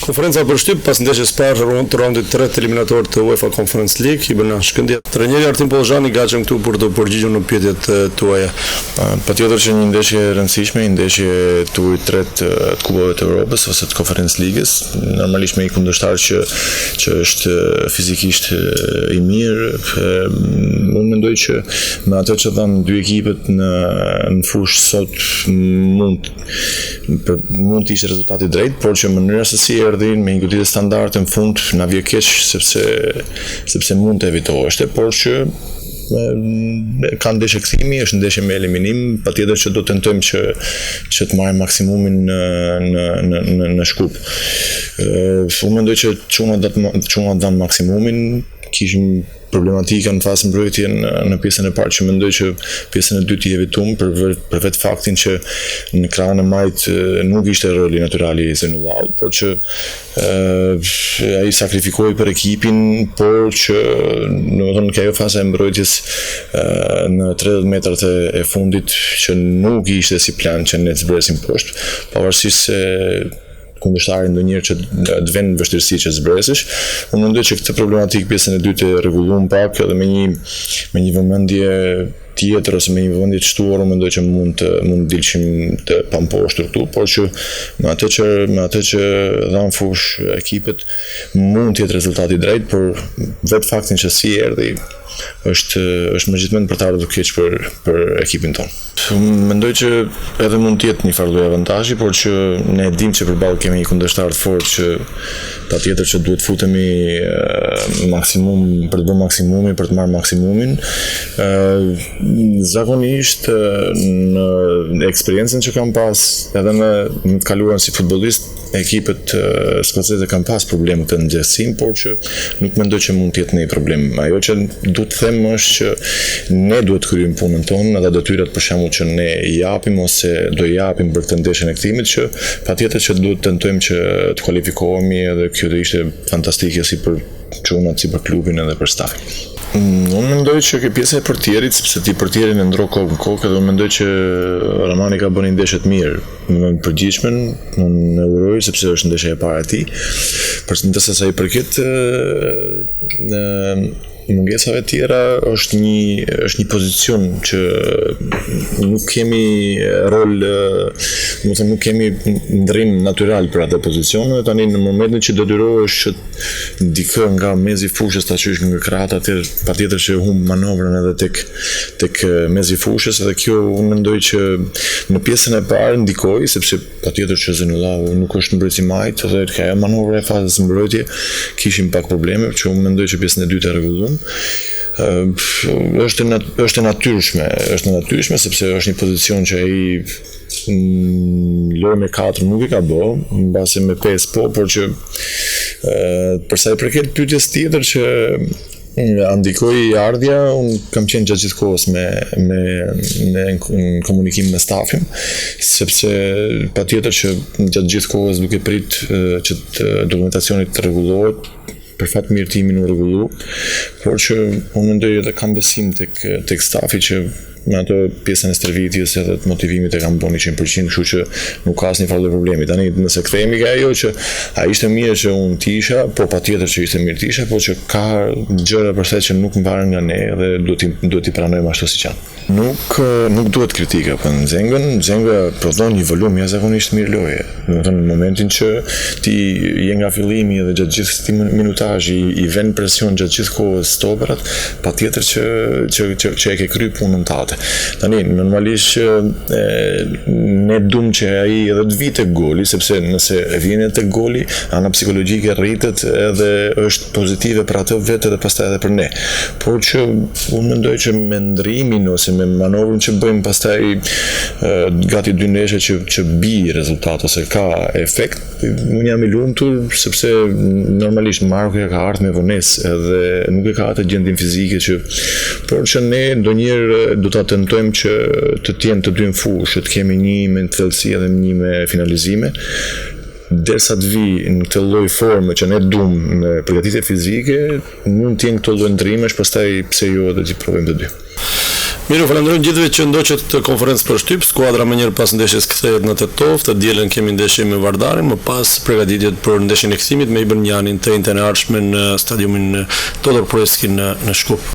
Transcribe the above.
Konferenca për shtyp pas ndeshjes parë të raundit 3 të eliminator të UEFA Conference League i bën shkëndijë. Trajneri Artim Pollzhani gatshëm këtu për të përgjigjur në pyetjet tuaja. Patjetër që një ndeshje e rëndësishme, një ndeshje turit 3 të Kupave të Evropës ose të Conference League-s, normalisht me një kundërshtar që është fizikisht i mirë. Unë mendoj që me atë që dhanë dy ekipet në fushë sot mund të ishte rezultati drejt, por që mënyra se si erdhin me një goditje standarde në fund na vjen keq sepse mund të evitoheshte, por që ka ndeshje kthimi, është ndeshje me eliminim, patjetër që do të tentojmë që të marrim maksimumin në Shkup. Unë mendoj që çuna dhanë maksimumin, kishim problematika në fazë mbrojtje në pjesën e parë që mendoj që pjesën e dytë i evitum për vetë faktin që në krahun e majt nuk ishte roli natyrali i Zainullahut, por që ai sakrifikoi për ekipin, por që domethënë që ajo faza e mbrojtjes në 30 metrat e fundit që nuk ishte si plan që ne të zbresim poshtë, pavarësisht se kundërshtari ndonjëherë që të vjen në vështirësi që zbresësh. Unë mendoj që këtë problematikë pjesën e dytë e rregulluam pak edhe me një vëmendje tjetër ose me një vëmendje të shtuar, mendoj që mund dilshim të pamposhtur këtu, por që me atë që dhan fush ekipet mund të jetë rezultati drejt, por vetë faktin që si erdhi është më gjithmonë për të ardhur keq për ekipin tonë. Mendoj që edhe mund të jetë një farë lloj avantazhi, por që ne e dimë që përballë kemi një kundërshtar të fortë që patjetër që duhet futemi maksimum për të bërë maksimumin, për të marrë maksimumin. Zakonisht në eksperiencën që kam pas edhe në të kaluarën si futbollist, ekipet skoceze kanë pas probleme të nxjerrësim, por që nuk mendoj që mund të jetë ndonjë problem. Ajo që duhet të them është që ne duhet të kryejmë punën tonë, edhe detyrat për shembull që ne i japim ose do i japim për këtë ndeshje e kthimit, që patjetër që duhet të tentojmë që të kualifikohemi, edhe kjo do ishte fantastike si për çunat, si për klubin edhe për stafin. Unë mendoj që ke pjesa e portierit, sepse ti portierin e ndro kokë në kokë, dhe unë mendoj që Ramani ka bërë një ndeshje të mirë. Në përgjithshmën, unë e uroj sepse është ndeshja e parë e tij. Përsa sa i përket mungesave tjera, është një pozicion që nuk kemi rol, nuk kemi ndrim natyral për atë pozicion, dhe tani në momentin që detyrohesh që dikë nga mezi fushës ta qysh nga krahët, atëherë patjetër që humb manovrën edhe tek mezi fushës, edhe kjo unë mendoj që në pjesën e parë ndikoi, sepse patjetër që Zainullahu nuk është mbrojtës i majt, edhe ka ajo manovra e fazës mbrojtje, kishim pak probleme, që unë mendoj që pjesën e dytë e rregulluam. Është e natyrshme sepse është një pozicion që ai lojë me 4 nuk i ka bë, mbase me 5 po, por që përsa i përket pyetjes tjetër që ndikoi ardhja, unë kam qenë gjatë gjithë kohës me komunikim me stafin, sepse patjetër që gjatë gjithë kohës duke prit që dokumentacioni të rregullohet, për fat mirëtimin u rregullu, por që unë mendoj edhe kam besim tek stafi që me ato pjesën e stërvitjes edhe të motivimit e kam bënë 100%, kështu që nuk ka asnjë farë problemi. Tani nëse kthehemi nga ajo që ai ishte mirë që unë tisha, po patjetër që ishte mirë tisha, por që ka gjëra përse që nuk mbaren nga ne dhe duhet i pranojmë ashtu siç janë. Nuk duhet kritika për Zenga prodhon një volum jashtëzakonisht mirë loje. Domethënë në momentin që ti je nga fillimi dhe gjatë gjithë këtij minutazhi i vën presion gjatë gjithë kohës stoperat, patjetër që e ke kryer punën tënde. Tani normalisht ne dum që ai edhe të vite goli, sepse nëse vjen tek goli, ana psikologjike rritet edhe është pozitive për atë vetë dhe pastaj edhe për ne. Por që unë mendoj që me ndrimin ose me manovrën që bëjmë pastaj gati 2 ndeshje që bie rezultat ose ka efekt, unë jam i lumtur sepse normalisht Marko ka ardhur me vonesë edhe nuk e ka atë gjendjen fizike por që ne ndonjëherë do ta tentojmë që të jenë të dy në fushë, të kemi një me thellësi dhe një me finalizime. Derisa të vi në këtë lloj forme që ne duam në përgatitje fizike, mund të jenë këto lloj ndrimesh, pastaj pse jo edhe të provojmë të dy. Mirë, falenderoj gjithëve që ndoqët të konferencë për shtyp. Skuadra më njëherë pas ndeshjes kthehet në Tetov, të dielën kemi ndeshje me Vardarin, më pas përgatitjet për ndeshjen e kthimit me Ibërnjanin të njëjtën e ardhshme në stadiumin Todor Proeski në Shkup.